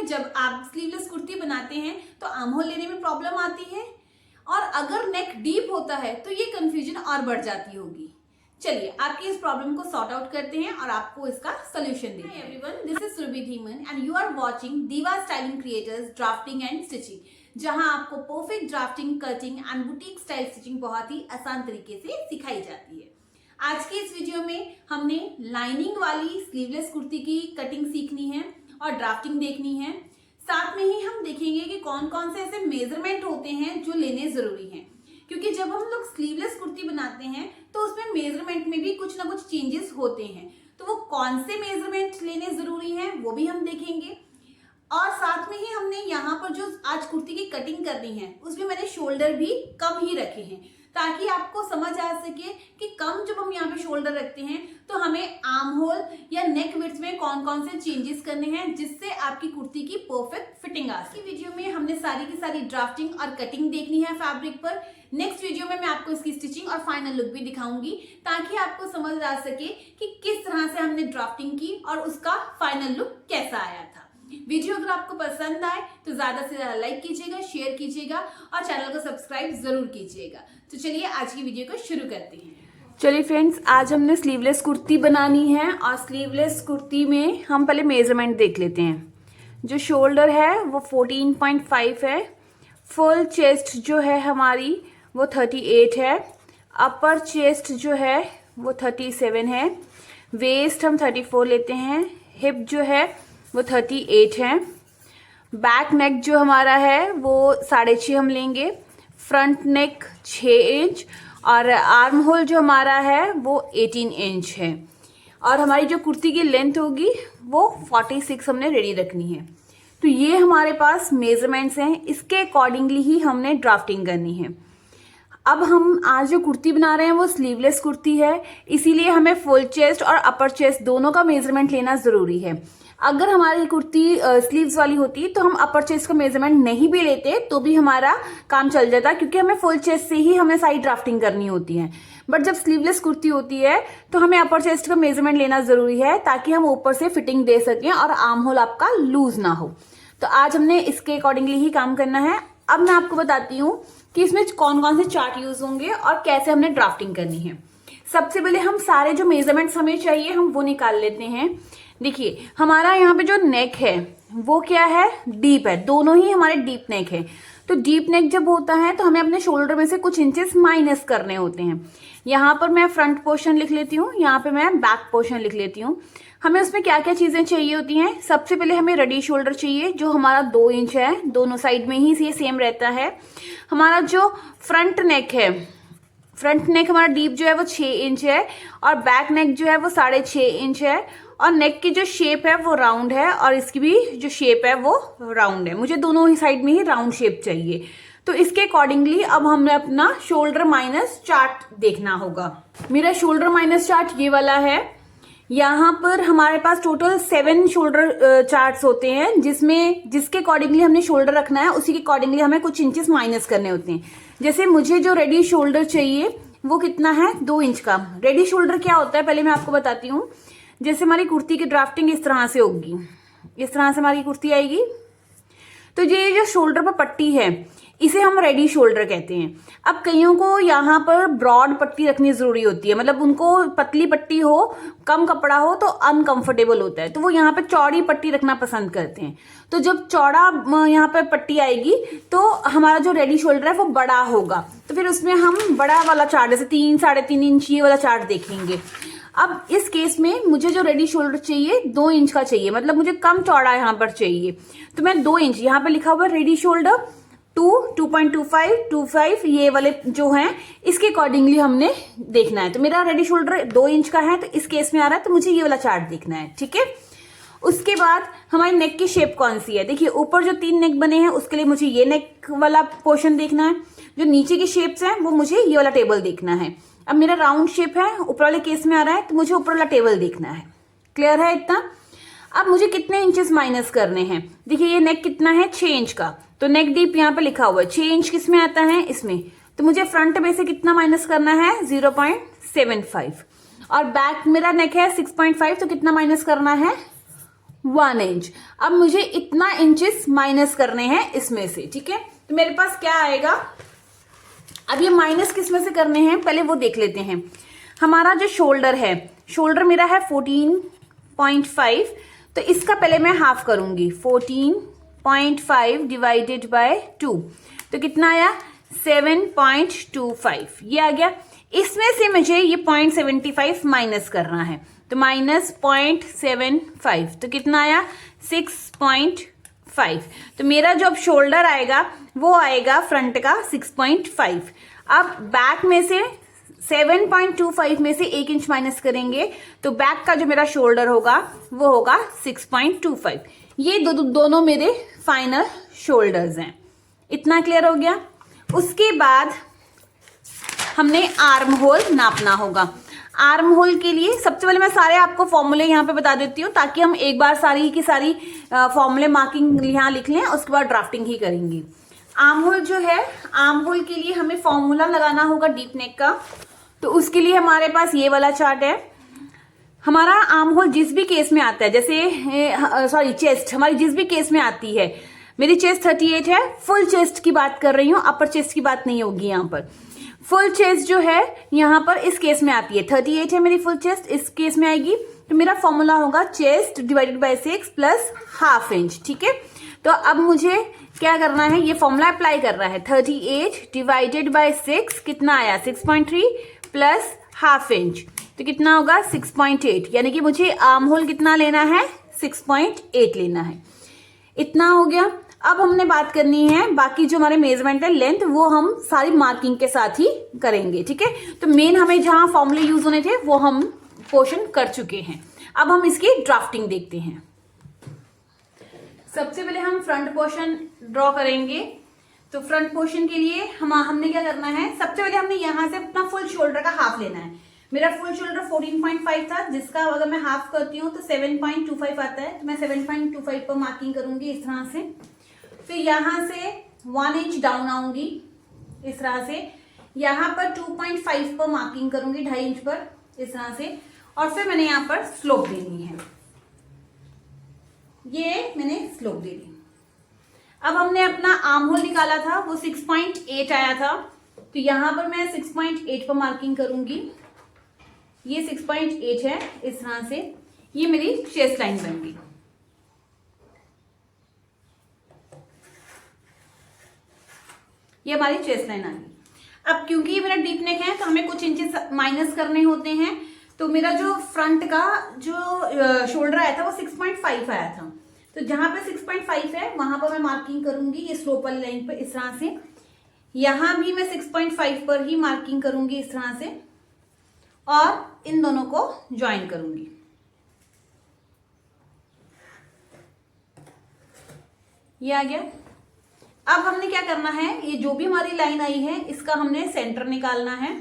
में जब आप स्लीवलेस कुर्ती बनाते हैं तो आर्म होल लेने में प्रॉब्लम आती है, और अगर नेक डीप होता है तो ये कंफ्यूजन और बढ़ जाती होगी। चलिए आपकी इस प्रॉब्लम को सॉर्ट आउट करते हैं और आपको इसका सोल्यूशन देते हैं। Everyone, this is Surabhi Dhiman and you are watching Diva styling creators drafting and stitching, जहां आपको perfect drafting, cutting and boutique style stitching बहुत ही आसान तरीके से सिखाई जाती है। आज के इस वीडियो में हमने लाइनिंग वाली स्लीवलेस कुर्ती की कटिंग सीखनी है और ड्राफ्टिंग देखनी है। साथ में ही हम देखेंगे कि कौन कौन से ऐसे मेजरमेंट होते हैं जो लेने जरूरी हैं, क्योंकि जब हम लोग स्लीवलेस कुर्ती बनाते हैं तो उसमें मेजरमेंट में भी कुछ ना कुछ चेंजेस होते हैं। तो वो कौन से मेजरमेंट लेने जरूरी हैं वो भी हम देखेंगे। और साथ में ही हमने यहाँ पर जो आज कुर्ती की कटिंग करनी है उसमें मैंने शोल्डर भी कम ही रखे हैं, ताकि आपको समझ आ सके कि कम जब हम यहाँ पे शोल्डर रखते हैं तो हमें आर्म होल या नेक विड्थ में कौन कौन से चेंजेस करने हैं जिससे आपकी कुर्ती की परफेक्ट फिटिंग आ सके। वीडियो में हमने सारी की सारी ड्राफ्टिंग और कटिंग देखनी है फैब्रिक पर। नेक्स्ट वीडियो में मैं आपको इसकी स्टिचिंग और फाइनल लुक भी दिखाऊंगी, ताकि आपको समझ आ सके कि किस तरह से हमने ड्राफ्टिंग की और उसका फाइनल लुक कैसा आया था। वीडियो अगर आपको पसंद आए तो ज्यादा से ज्यादा लाइक कीजिएगा, शेयर कीजिएगा और चैनल को सब्सक्राइब जरूर कीजिएगा। तो चलिए आज की वीडियो को शुरू करते हैं। चलिए फ्रेंड्स, आज हमने स्लीवलेस कुर्ती बनानी है और स्लीवलेस कुर्ती में हम पहले मेजरमेंट देख लेते हैं। जो शोल्डर है वो 14.5 है, फुल चेस्ट जो है हमारी वो 38 है, अपर चेस्ट जो है वो 37 है, वेस्ट हम 34 लेते हैं, हिप जो है वो 38 है, बैक नेक जो हमारा है वो 6.5 हम लेंगे, फ्रंट नेक 6 इंच और आर्म होल जो हमारा है वो 18 इंच है। और हमारी जो कुर्ती की लेंथ होगी वो 46 हमने रेडी रखनी है। तो ये हमारे पास मेजरमेंट्स हैं, इसके अकॉर्डिंगली ही हमने ड्राफ्टिंग करनी है। अब हम आज जो कुर्ती बना रहे हैं वो स्लीवलेस कुर्ती है, इसीलिए हमें फुल चेस्ट और अपर चेस्ट दोनों का मेजरमेंट लेना ज़रूरी है। अगर हमारी कुर्ती स्लीव्स वाली होती तो हम अपर चेस्ट का मेजरमेंट नहीं भी लेते तो भी हमारा काम चल जाता, क्योंकि हमें फुल चेस्ट से ही हमें साइड ड्राफ्टिंग करनी होती है। बट जब स्लीवलेस कुर्ती होती है तो हमें अपर चेस्ट का मेजरमेंट लेना ज़रूरी है, ताकि हम ऊपर से फिटिंग दे सकें और आर्म होल आपका लूज ना हो। तो आज हमने इसके अकॉर्डिंगली ही काम करना है। अब मैं आपको बताती हूँ कि इसमें कौन कौन से चार्ट यूज होंगे और कैसे हमने ड्राफ्टिंग करनी है। सबसे पहले हम सारे जो मेजरमेंट्स हमें चाहिए हम वो निकाल लेते हैं। देखिए हमारा यहाँ पे जो नेक है वो क्या है, डीप है, दोनों ही हमारे डीप नेक है। तो डीप नेक जब होता है तो हमें अपने शोल्डर में से कुछ इंचेस माइनस करने होते हैं। यहाँ पर मैं फ्रंट पोर्शन लिख लेती हूँ, यहाँ पे मैं बैक पोर्शन लिख लेती हूँ। हमें उसमें क्या क्या चीजें चाहिए होती हैं। सबसे पहले हमें रेडी शोल्डर चाहिए जो हमारा 2 इंच है, दोनों साइड में ही ये सेम रहता है। हमारा जो फ्रंट नेक है, फ्रंट नेक हमारा डीप जो है वो 6 इंच है और बैक नेक जो है वो 6.5 इंच है। और नेक की जो शेप है वो राउंड है और इसकी भी जो शेप है वो राउंड है। मुझे दोनों ही साइड में ही राउंड शेप चाहिए। तो इसके अकॉर्डिंगली अब हमें अपना शोल्डर माइनस चार्ट देखना होगा। मेरा शोल्डर माइनस चार्ट ये वाला है। यहाँ पर हमारे पास टोटल 7 शोल्डर चार्ट्स होते हैं, जिसके अकॉर्डिंगली हमने शोल्डर रखना है, उसी के अकॉर्डिंगली हमें कुछ इंचेस माइनस करने होते हैं। जैसे मुझे जो रेडी शोल्डर चाहिए वो कितना है, 2 इंच का। रेडी शोल्डर क्या होता है पहले मैं आपको बताती हूँ। जैसे हमारी कुर्ती की ड्राफ्टिंग इस तरह से होगी, इस तरह से हमारी कुर्ती आएगी। तो ये जो शोल्डर पर पट्टी है इसे हम रेडी शोल्डर कहते हैं। अब कईयों को यहाँ पर ब्रॉड पट्टी रखनी जरूरी होती है, मतलब उनको पतली पट्टी हो, कम कपड़ा हो तो अनकंफर्टेबल होता है, तो वो यहाँ पे चौड़ी पट्टी रखना पसंद करते हैं। तो जब चौड़ा यहाँ पे पट्टी आएगी तो हमारा जो रेडी शोल्डर है वो बड़ा होगा, तो फिर उसमें हम बड़ा वाला चार्ट जैसे 3-3.5 इंच ये वाला चार्ट देखेंगे। अब इस केस में मुझे जो रेडी शोल्डर चाहिए 2 इंच का चाहिए, मतलब मुझे कम चौड़ा यहाँ पर चाहिए। तो मैं 2 इंच, यहाँ पे लिखा हुआ रेडी शोल्डर 2.25 ये वाले जो हैं इसके अकॉर्डिंगली हमने देखना है। तो मेरा रेडी शोल्डर 2 इंच का है तो इस केस में आ रहा है, तो मुझे ये वाला चार्ट देखना है, ठीक है। उसके बाद हमारी नेक की शेप कौन सी है। देखिए ऊपर जो 3 नेक बने हैं उसके लिए मुझे ये नेक वाला पोर्शन देखना है। जो नीचे की शेप्स हैं वो मुझे ये वाला टेबल देखना है। अब मेरा राउंड शेप है, ऊपर वाले केस में आ रहा है, तो मुझे ऊपर वाला टेबल देखना है। क्लियर है इतना। अब मुझे कितने इंचेस माइनस करने हैं। देखिए ये नेक कितना है, 6 इंच का, तो नेक डीप यहाँ पे लिखा हुआ है। 6 इंच किस में आता है, इसमें। तो मुझे फ्रंट में से कितना माइनस करना है, 0.75। और बैक मेरा नेक है 6.5, तो कितना माइनस करना है, 1 इंच। अब मुझे इतना इंचेस माइनस करने हैं इसमें से, ठीक है। तो मेरे पास क्या आएगा, अब ये माइनस किस में से करने हैं पहले वो देख लेते हैं। हमारा जो शोल्डर है, शोल्डर मेरा है 14.5, तो इसका पहले मैं हाफ करूंगी। 14.5 डिवाइडेड बाय 2, तो कितना आया 7.25, ये आ गया। इसमें से मुझे ये 0.75 माइनस करना है, तो माइनस 0.75, तो कितना आया 6.5। तो मेरा जो अब शोल्डर आएगा वो आएगा फ्रंट का 6.5। अब बैक में से 7.25 में से 1 इंच माइनस करेंगे, तो बैक का जो मेरा शोल्डर होगा वो होगा 6.25। ये दोनों मेरे फाइनल शोल्डर्स हैं। इतना क्लियर हो गया। उसके बाद हमने आर्म होल नापना होगा। आर्म होल के लिए सबसे पहले मैं सारे आपको फॉर्मूले यहाँ पे बता देती हूँ, ताकि हम एक बार सारी की सारी फॉर्मूले मार्किंग यहाँ लिख लें, उसके बाद ड्राफ्टिंग ही करेंगे। आर्म होल जो है, आर्म होल के लिए हमें फॉर्मूला लगाना होगा डीप नेक का। तो उसके लिए हमारे पास ये वाला चार्ट है। हमारा आर्म होल जिस भी केस में आता है, जैसे सॉरी चेस्ट हमारी जिस भी केस में आती है, मेरी चेस्ट 38 है, फुल चेस्ट की बात कर रही हूँ, अपर चेस्ट की बात नहीं होगी यहाँ पर। फुल चेस्ट जो है यहाँ पर इस केस में आती है, 38 है मेरी फुल चेस्ट, इस केस में आएगी। तो मेरा फॉर्मूला होगा chest divided by 6 plus half inch, ठीक है। तो अब मुझे क्या करना है, ये फॉर्मूला अप्लाई करना है। 38 डिवाइडेड बाय 6 कितना आया 6.3 प्लस हाफ इंच, तो कितना होगा 6.8, यानी कि मुझे आर्म होल कितना लेना है 6.8 लेना है। इतना हो गया। अब हमने बात करनी है बाकी जो हमारे मेजरमेंट है लेंथ, वो हम सारी मार्किंग के साथ ही करेंगे, ठीक है। तो मेन हमें जहां फॉर्मूले यूज होने थे वो हम पोर्शन कर चुके हैं। अब हम इसकी ड्राफ्टिंग देखते हैं। सबसे पहले हम फ्रंट पोर्शन ड्रॉ करेंगे। तो फ्रंट पोर्शन के लिए हमने क्या करना है, सबसे पहले हमने यहां से अपना फुल शोल्डर का हाफ लेना है। मेरा फुल शोल्डर 14.5 था, जिसका अगर मैं हाफ करती हूँ तो 7.25 आता है। तो मैं 7.25 पर मार्किंग करूंगी इस तरह से। फिर यहां से 1 इंच डाउन आऊंगी इस तरह से। यहां पर 2.5 पर मार्किंग करूंगी, 2.5 इंच पर इस तरह से। और फिर मैंने यहां पर स्लोप देनी है, ये मैंने स्लोप दे दी। अब हमने अपना आर्म होल निकाला था, वो 6.8 आया था। तो यहां पर मैं 6.8 पर मार्किंग करूंगी, ये 6.8 है इस तरह से। ये मेरी चेस्ट लाइन बन गई। ये हमारी चेस्ट लाइन आ गई। अब क्योंकि ये मेरा डीप नेक है तो हमें कुछ इंचेस माइनस करने होते हैं। तो मेरा जो फ्रंट का जो शोल्डर आया था वो 6.5 आया था। तो जहां पे 6.5 है वहां पर मैं मार्किंग करूंगी ये स्लोप वाली लाइन पर इस तरह से। यहां भी मैं 6.5 पर ही मार्किंग करूंगी इस तरह से, और इन दोनों को ज्वाइन करूंगी। ये आ गया। अब हमने क्या करना है, ये जो भी हमारी लाइन आई है इसका हमने सेंटर निकालना है।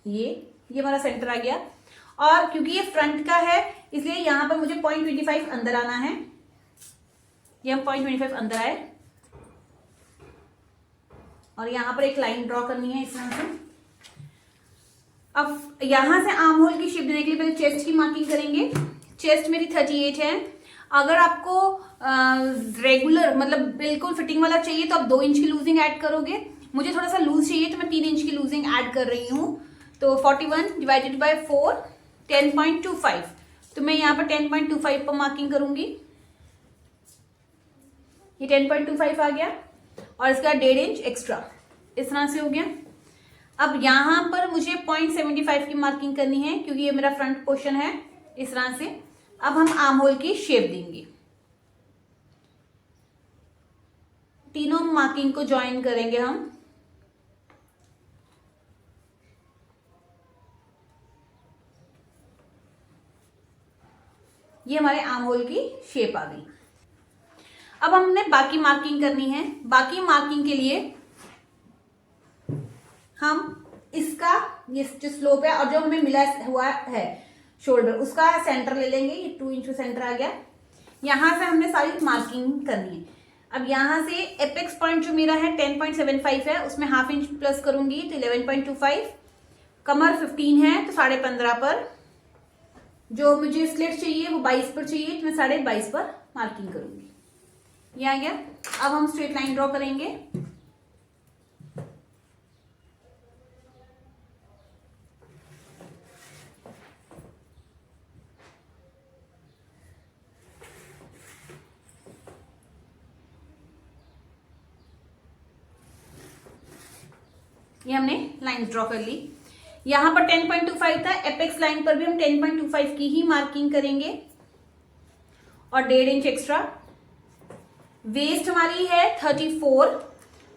ये हमारा सेंटर आ गया। और क्योंकि ये फ्रंट का है इसलिए यहां पर मुझे 0.25 अंदर आना है। ये हम 0.25 अंदर आए और यहां पर एक लाइन ड्रॉ करनी है इस तरह से। अब यहां से आर्म होल की शेप देने के लिए पहले चेस्ट की मार्किंग करेंगे। चेस्ट मेरी 38 है। अगर आपको रेगुलर मतलब बिल्कुल फिटिंग वाला चाहिए तो आप 2 इंच की लूजिंग ऐड करोगे। मुझे थोड़ा सा लूज चाहिए तो मैं 3 इंच की लूजिंग ऐड कर रही हूँ। तो 41 डिवाइडेड बाय 4 10.25। तो मैं यहाँ पर 10.25 पर मार्किंग करूंगी। ये 10.25 आ गया और इसका 1.5 इंच एक्स्ट्रा इस तरह से हो गया। अब यहां पर मुझे 0.75 की मार्किंग करनी है क्योंकि ये मेरा फ्रंट पोर्शन है इस तरह से। अब हम आर्म होल की शेप देंगे। तीनों मार्किंग को ज्वाइन करेंगे हम। ये हमारे आर्म होल की शेप आ गई। अब हमने बाकी मार्किंग करनी है। बाकी मार्किंग के लिए हम इसका ये जो स्लोप है और जो हमें मिला हुआ है शोल्डर उसका सेंटर ले लेंगे। ये 2 इंच सेंटर आ गया। यहां से हमने सारी मार्किंग करनी है। अब यहां से एपेक्स पॉइंट जो मेरा है 10.75 है, उसमें हाफ इंच प्लस करूंगी तो 11.25। कमर 15 है तो 15.5 पर जो मुझे स्लिट चाहिए वो 22 पर चाहिए, तो मैं 22.5 पर मार्किंग करूंगी। ये आ गया। अब हम स्ट्रेट लाइन ड्रॉ करेंगे। ये हमने लाइन ड्रॉ कर ली। यहां पर 10.25 था, एपेक्स लाइन पर भी हम 10.25 की ही मार्किंग करेंगे और 1.5 इंच एक्स्ट्रा। वेस्ट हमारी है 34।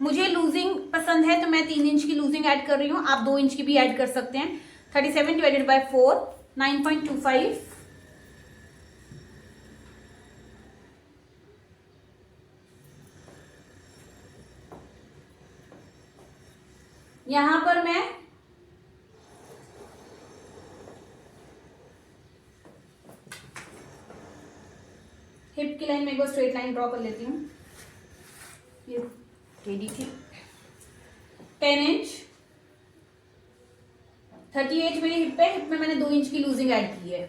मुझे लूजिंग पसंद है तो मैं 3 इंच की लूजिंग ऐड कर रही हूं, आप 2 इंच की भी ऐड कर सकते हैं। 37 डिवाइडेड बाय 4, 9.25। यहां पर मैं हिप की लाइन में एक बार स्ट्रेट लाइन ड्रॉ कर लेती हूँ। ये टेढ़ी थी। 10 इंच, 38 मेरी हिप है, हिप में मैंने 2 इंच की लूजिंग ऐड की है।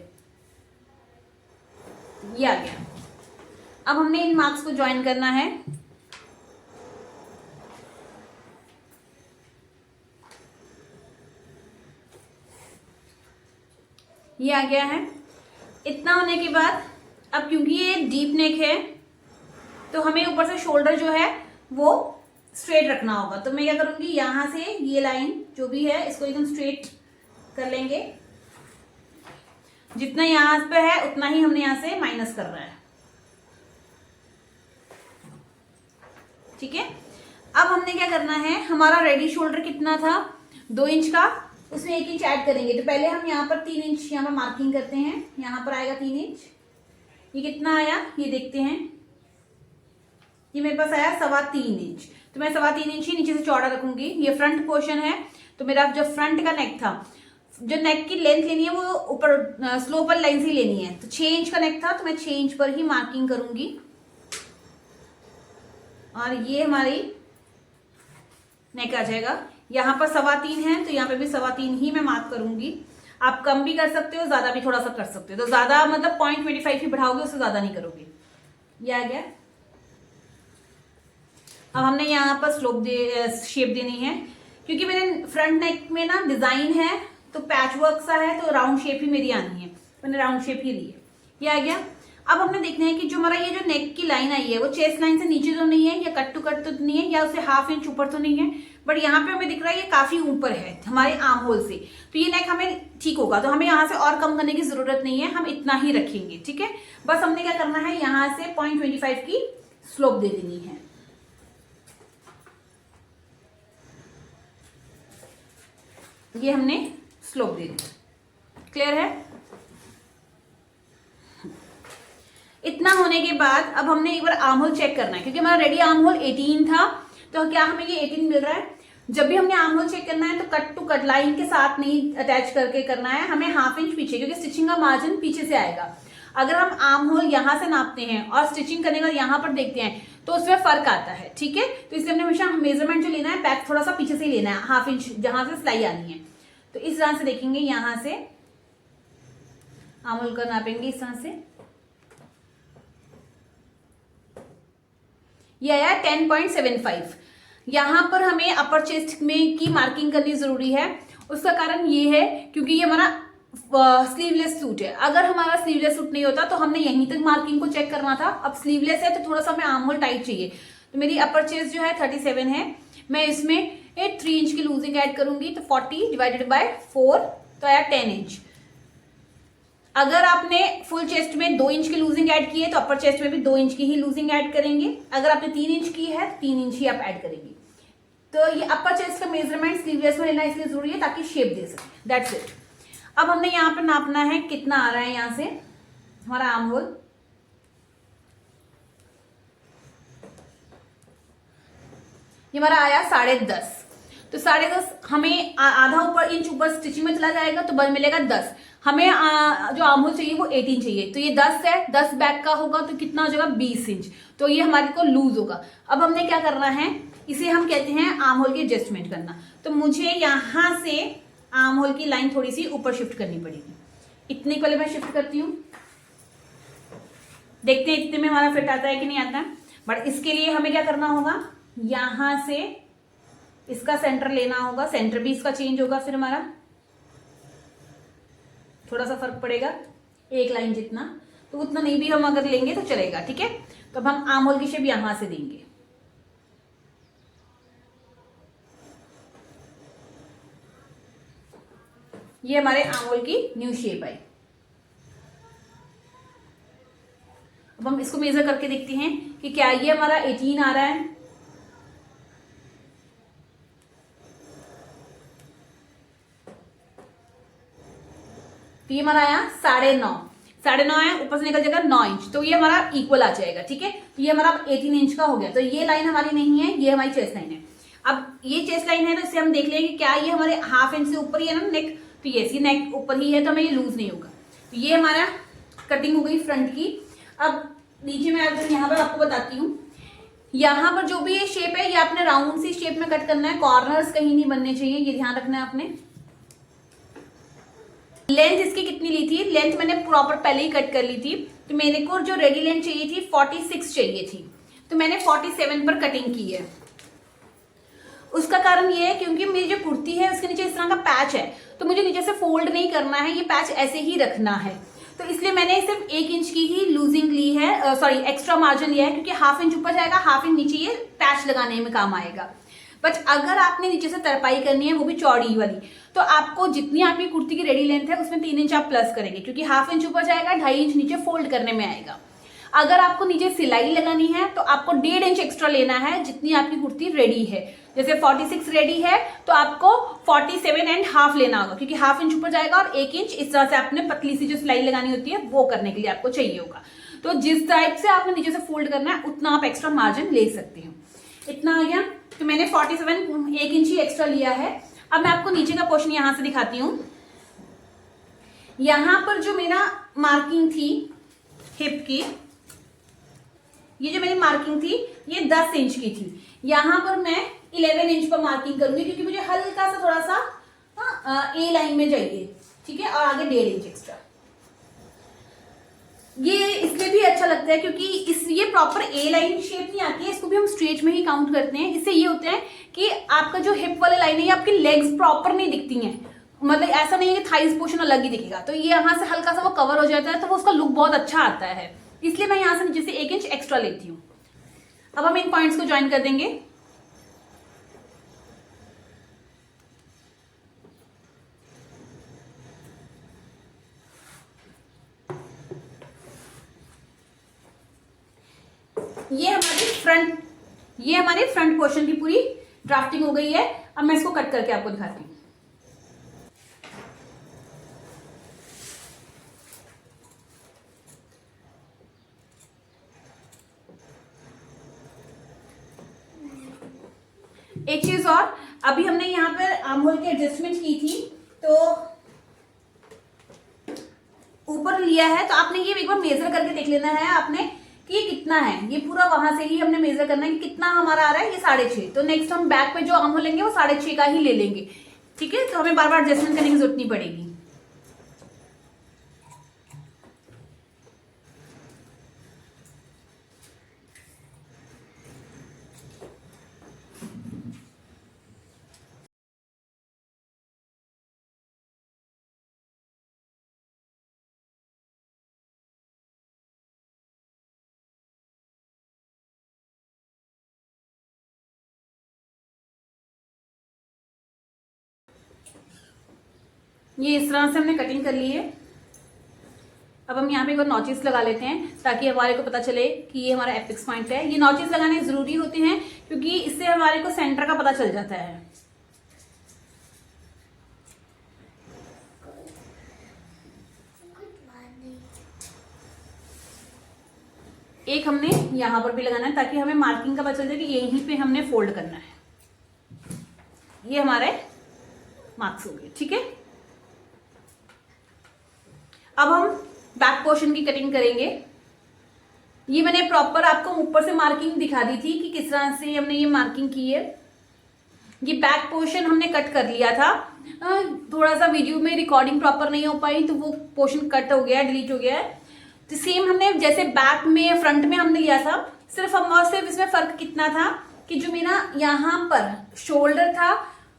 ये आ गया। अब हमने इन मार्क्स को ज्वाइन करना है। ये आ गया है। इतना होने के बाद अब क्योंकि ये डीप नेक है तो हमें ऊपर से शोल्डर जो है वो स्ट्रेट रखना होगा। तो मैं क्या करूंगी, यहां से ये लाइन जो भी है इसको एकदम स्ट्रेट कर लेंगे। जितना यहां पे है उतना ही हमने यहां से माइनस करना है। ठीक है। अब हमने क्या करना है, हमारा रेडी शोल्डर कितना था 2 इंच का, उसमें 1 इंच ऐड करेंगे। तो पहले हम यहाँ पर 3 इंच यहाँ पर मार्किंग करते हैं। यहाँ पर आएगा 3 इंच। ये कितना आया ये देखते हैं। ये मेरे पास आया 3.25 इंच। तो मैं 3.25 इंच ही नीचे से चौड़ा रखूंगी। ये फ्रंट पोर्शन है तो मेरा जो फ्रंट का नेक था, जो नेक की लेंथ लेनी है वो ऊपर स्लोपर लाइन से ही लेनी है। तो 6 इंच का नेक था तो मैं 6 इंच पर ही मार्किंग करूंगी। और ये हमारी नेक आ जाएगा। यहाँ पर 3.25 है तो यहाँ पे भी 3.25 ही मैं मार्क करूंगी। आप कम भी कर सकते हो, ज्यादा भी थोड़ा सा कर सकते हो। तो ज्यादा मतलब 0.25 ही बढ़ाओगे, उससे ज्यादा नहीं करोगे। ये आ गया। अब हमने यहाँ पर शेप देनी है क्योंकि मेरे फ्रंट नेक में ना डिजाइन है तो पैच वर्क सा है, तो राउंड शेप ही मेरी आनी है। मैंने राउंड शेप ही ली है। ये आ गया। अब हमने देखना है कि जो हमारा ये जो नेक की लाइन आई है वो चेस्ट लाइन से नीचे तो नहीं है, या कट टू कट तो नहीं है, या उससे 1/2 इंच ऊपर तो नहीं है, बट यहाँ पे हमें दिख रहा है ये काफी ऊपर है हमारे आर्म होल से। तो ये नेक हमें ठीक होगा, तो हमें यहाँ से और कम करने की जरूरत नहीं है, हम इतना ही रखेंगे। ठीक है। बस हमने क्या करना है, यहाँ से 0.25 की स्लोप दे देनी है। ये हमने स्लोप दे दी। क्लियर है। इतना होने के बाद अब हमने एक बार आर्म होल चेक करना है क्योंकि हमारा रेडी आर्म होल 18 था। तो क्या हमें ये 18 मिल रहा है। जब भी हमने आर्म होल चेक करना है तो कट टू कट लाइन के साथ नहीं अटैच करके करना है, हमें 1/2 इंच पीछे, क्योंकि स्टिचिंग का मार्जिन पीछे से आएगा। अगर हम आर्म होल यहां से नापते हैं और स्टिचिंग करने का यहां पर देखते हैं तो उसमें फर्क आता है। ठीक है। तो इसलिए हमने हमेशा मेजरमेंट जो लेना है बैक थोड़ा सा पीछे से ही लेना है, 1/2 इंच जहां से सिलाई आनी है। तो इस तरह से देखेंगे, यहां से आर्म होल का नापेंगे इस तरह से। ये आया 10.75। यहां पर हमें अपर चेस्ट में की मार्किंग करनी जरूरी है। उसका कारण ये है क्योंकि ये हमारा स्लीवलेस सूट है। अगर हमारा स्लीवलेस सूट नहीं होता तो हमने यहीं तक मार्किंग को चेक करना था। अब स्लीवलेस है तो थोड़ा सा हमें आर्म होल टाइट चाहिए। तो मेरी अपर चेस्ट जो है 37 है, मैं इसमें 3 इंच की लूजिंग ऐड करूंगी। तो 40 डिवाइडेड बाय 4 तो आया 10 इंच। अगर आपने फुल चेस्ट में 2 इंच की लूजिंग ऐड की है तो अपर चेस्ट में भी 2 इंच की ही लूजिंग ऐड करेंगे। अगर आपने 3 इंच की है तो 3 इंच ही आप ऐड करेंगे। तो ये अपर चेस्ट का मेजरमेंट स्लीवलेस में लेना इसलिए जरूरी है ताकि शेप दे सके। That's it. अब हमने यहाँ पर नापना है कितना आ रहा है यहां से हमारा आर्म होल। ये हमारा आया 10.5। तो 10.5 हमें आधा ऊपर इंच ऊपर स्टिचिंग में चला जाएगा तो बल मिलेगा 10। हमें जो आर्म होल चाहिए वो 18 चाहिए। तो ये 10 है, 10 बैक का होगा तो कितना हो जाएगा 20 इंच। तो ये हमारे को लूज होगा। अब हमने क्या करना है, इसे हम कहते हैं आर्म होल की एडजस्टमेंट करना। तो मुझे यहां से आर्म होल की लाइन थोड़ी सी ऊपर शिफ्ट करनी पड़ेगी। इतने को मैं शिफ्ट करती हूँ, देखते हैं इतने में हमारा फिट आता है कि नहीं आता है। बट इसके लिए हमें क्या करना होगा, यहां से इसका सेंटर लेना होगा, सेंटर भी इसका चेंज होगा, फिर हमारा थोड़ा सा फर्क पड़ेगा, एक लाइन जितना, तो उतना नहीं भी हम अगर लेंगे तो चलेगा, ठीक है। तो अब हम आर्म होल की शेप यहां से देंगे। ये हमारे आर्म होल की न्यू शेप आई। अब हम इसको मेजर करके देखते हैं कि क्या ये हमारा 18 आ रहा है। तो ये हमारा आया 9.5 है, ऊपर से निकल जाएगा 9 इंच, तो ये हमारा इक्वल आ जाएगा, ठीक है। तो ये हमारा 18 इंच का हो गया। तो ये लाइन हमारी नहीं है, ये हमारी चेस्ट लाइन है। अब ये चेस्ट लाइन है तो इससे हम देख लेंगे क्या ये हमारे हाफ इंच से ऊपर ही है ना नेक, तो ये नेक ऊपर ही है, तो हमें ये लूज नहीं होगा। तो ये हमारा कटिंग हो गई फ्रंट की। अब नीचे में अगर यहाँ पर आपको बताती हूँ, यहाँ पर जो भी ये शेप है ये आपने राउंड सी शेप में कट करना है, कॉर्नर्स कहीं नहीं बनने चाहिए, ये ध्यान रखना है आपने। लेंथ इसकी कितनी ली थी, लेंथ मैंने प्रॉपर पहले ही कट कर ली थी। तो मेरे को जो रेडी लेंथ चाहिए थी 46 चाहिए थी, तो मैंने 47 पर कटिंग की है। उसका कारण ये है क्योंकि मेरी जो कुर्ती है उसके नीचे इस तरह का पैच है, तो मुझे नीचे से फोल्ड नहीं करना है, ये पैच ऐसे ही रखना है। तो इसलिए मैंने सिर्फ 1 इंच की ही लूजिंग ली है, सॉरी एक्स्ट्रा मार्जिन लिया है, क्योंकि हाफ इंच ऊपर जाएगा, हाफ इंच नीचे ये पैच लगाने में काम आएगा। बट अगर आपने नीचे से तरपाई करनी है वो भी चौड़ी वाली, तो आपको जितनी आपकी कुर्ती की रेडी लेंथ है उसमें 3 इंच आप प्लस करेंगे, क्योंकि हाफ इंच ऊपर जाएगा, 2.5 इंच नीचे फोल्ड करने में आएगा। अगर आपको नीचे सिलाई लगानी है तो आपको 1.5 इंच एक्स्ट्रा लेना है, जितनी आपकी कुर्ती रेडी है। जैसे 46 रेडी है तो आपको 47.5 लेना होगा, क्योंकि हाफ इंच ऊपर जाएगा, और 1 इंच इस तरह से आपने पतली सी जो सिलाई लगानी होती है वो करने के लिए आपको चाहिए होगा। तो जिस टाइप से आपने नीचे से फोल्ड करना है उतना आप एक्स्ट्रा मार्जिन ले सकते हो। इतना आ गया, तो मैंने 47 1 इंच ही एक्स्ट्रा लिया है। अब मैं आपको नीचे का पोर्शन यहां से दिखाती हूँ। यहां पर जो मेरा मार्किंग थी हिप की, ये जो मेरी मार्किंग थी ये 10 इंच की थी, यहां पर मैं 11 इंच पर मार्किंग करूंगी, क्योंकि मुझे हल्का सा थोड़ा सा ए लाइन में चाहिए, ठीक है, और आगे 1.5 इंच एक्स्ट्रा। ये इसलिए भी अच्छा लगता है क्योंकि ये प्रॉपर ए लाइन शेप नहीं आती है, इसको भी हम स्ट्रेट में ही काउंट करते हैं। इससे ये होता है कि आपका जो हिप वाले लाइन है ये आपकी लेग्स प्रॉपर नहीं दिखती हैं, मतलब ऐसा नहीं है कि थाइज पोर्शन अलग ही दिखेगा, तो ये यहाँ से हल्का सा वो कवर हो जाता है, तो वो उसका लुक बहुत अच्छा आता है। इसलिए मैं यहाँ से नीचे से 1 इंच एक्स्ट्रा लेती हूँ। अब हम इन पॉइंट्स को ज्वाइन कर देंगे। ये हमारे फ्रंट पोर्शन की पूरी ड्राफ्टिंग हो गई है। अब मैं इसको कट करके आपको दिखाती हूँ। एक चीज और, अभी हमने यहाँ पर आर्म होल की एडजस्टमेंट की थी, तो ऊपर लिया है, तो आपने ये एक बार मेजर करके देख लेना है आपने कि ये कितना है। ये पूरा वहां से ही हमने मेजर करना है कि कितना हमारा आ रहा है, ये 6.5। तो नेक्स्ट हम बैक पे जो आर्म होल लेंगे वो 6.5 का ही ले लेंगे, ठीक है। तो हमें बार बार एडजस्टमेंट करने की जरूरत नहीं पड़ेगी। ये इस तरह से हमने कटिंग कर ली है। अब हम यहाँ पे एक बार नॉचेस लगा लेते हैं ताकि हमारे को पता चले कि ये हमारा एपेक्स पॉइंट है। ये नॉचेस लगाने जरूरी होते हैं क्योंकि इससे हमारे को सेंटर का पता चल जाता है। एक हमने यहां पर भी लगाना है ताकि हमें मार्किंग का पता चल जाए कि यहीं पे हमने फोल्ड करना है। ये हमारे मार्क्स हो गए, ठीक है। अब हम बैक पोर्शन की कटिंग करेंगे। ये मैंने प्रॉपर आपको ऊपर से मार्किंग दिखा दी थी कि किस तरह से हमने ये मार्किंग की है। ये बैक पोर्शन हमने कट कर लिया था, थोड़ा सा वीडियो में रिकॉर्डिंग प्रॉपर नहीं हो पाई तो वो पोर्शन कट हो गया, डिलीट हो गया है। तो सेम हमने जैसे बैक में फ्रंट में हमने लिया था, सिर्फ हम और सिर्फ इसमें फर्क कितना था कि जो मेरा यहाँ पर शोल्डर था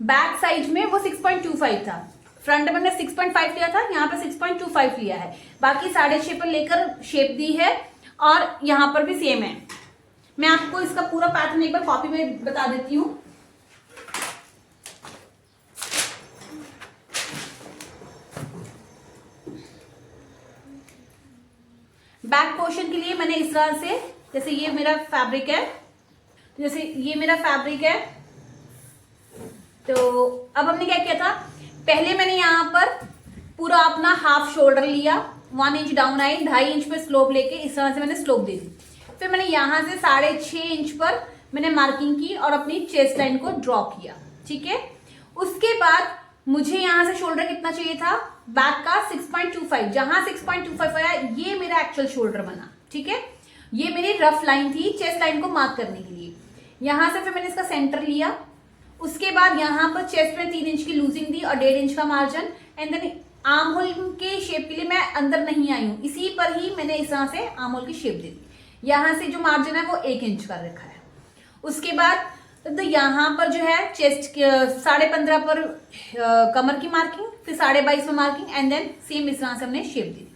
बैक साइड में वो 6.25 था, फ्रंट में हमने 6.5 लिया था, यहाँ पर 6.25 लिया है। बाकी 6.5 पर लेकर शेप दी है और यहाँ पर भी सेम है। मैं आपको इसका पूरा पैटर्न एक बार कॉपी में बता देती हूँ। बैक पोर्शन के लिए मैंने इस तरह से, जैसे ये मेरा फैब्रिक है, जैसे ये मेरा फैब्रिक है, तो अब हमने क्या किया था, पहले मैंने यहाँ पर पूरा अपना हाफ शोल्डर लिया, 1 इंच डाउन आई, 2.5 इंच पे स्लोप लेके इस तरह से मैंने स्लोप दे दी। फिर मैंने यहाँ से 6.5 इंच पर मैंने मार्किंग की और अपनी चेस्ट लाइन को ड्रॉ किया, ठीक है। उसके बाद मुझे यहाँ से शोल्डर कितना चाहिए था, बैक का 6.25, जहां 6.25 आया ये मेरा एक्चुअल शोल्डर बना, ठीक है। ये मेरी रफ लाइन थी चेस्ट लाइन को मार्क करने के लिए। यहाँ से फिर मैंने इसका सेंटर लिया, उसके बाद यहाँ पर चेस्ट में 3 इंच की लूजिंग दी और 1.5 इंच का margin, and then arm hole के शेप के लिए मैं अंदर नहीं आई हूँ, इसी पर ही मैंने इस तरह से आर्म होल की शेप दे दी। यहाँ से जो मार्जिन है वो 1 इंच का रखा है। उसके बाद तो यहाँ पर जो है चेस्ट 15.5 पर कमर की मार्किंग, फिर 22.5 पर मार्किंग, एंड देन सेम इस तरह से हमने शेप दी।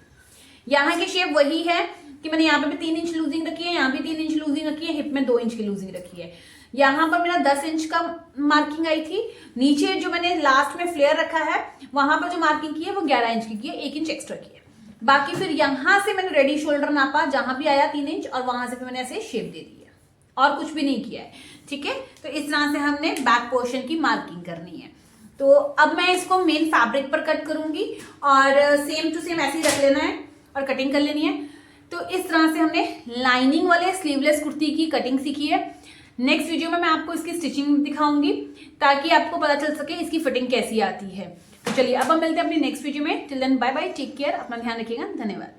यहाँ की शेप वही है कि मैंने यहाँ पे भी 3 इंच लूजिंग रखी है, यहाँ भी 3 इंच लूजिंग रखी है, हिप में 2 इंच की लूजिंग रखी है। यहाँ पर मेरा 10 इंच का मार्किंग आई थी। नीचे जो मैंने लास्ट में फ्लेयर रखा है वहां पर जो मार्किंग की है वो 11 इंच की है, 1 इंच एक्स्ट्रा की है। बाकी फिर यहाँ से मैंने रेडी शोल्डर नापा, जहां भी आया 3 इंच, और वहां से फिर मैंने ऐसे शेप दे दी है और कुछ भी नहीं किया है, ठीक है। तो इस तरह से हमने बैक पोर्शन की मार्किंग करनी है। तो अब मैं इसको मेन फैब्रिक पर कट करूंगी और सेम टू सेम ऐसे ही रख लेना है और कटिंग कर लेनी है। तो इस तरह से हमने लाइनिंग वाले स्लीवलेस कुर्ती की कटिंग सीखी है। नेक्स्ट वीडियो में मैं आपको इसकी स्टिचिंग दिखाऊंगी ताकि आपको पता चल सके इसकी फिटिंग कैसी आती है। तो चलिए अब हम मिलते हैं अपनी नेक्स्ट वीडियो में। Till then bye bye, take care, अपना ध्यान रखिएगा, धन्यवाद।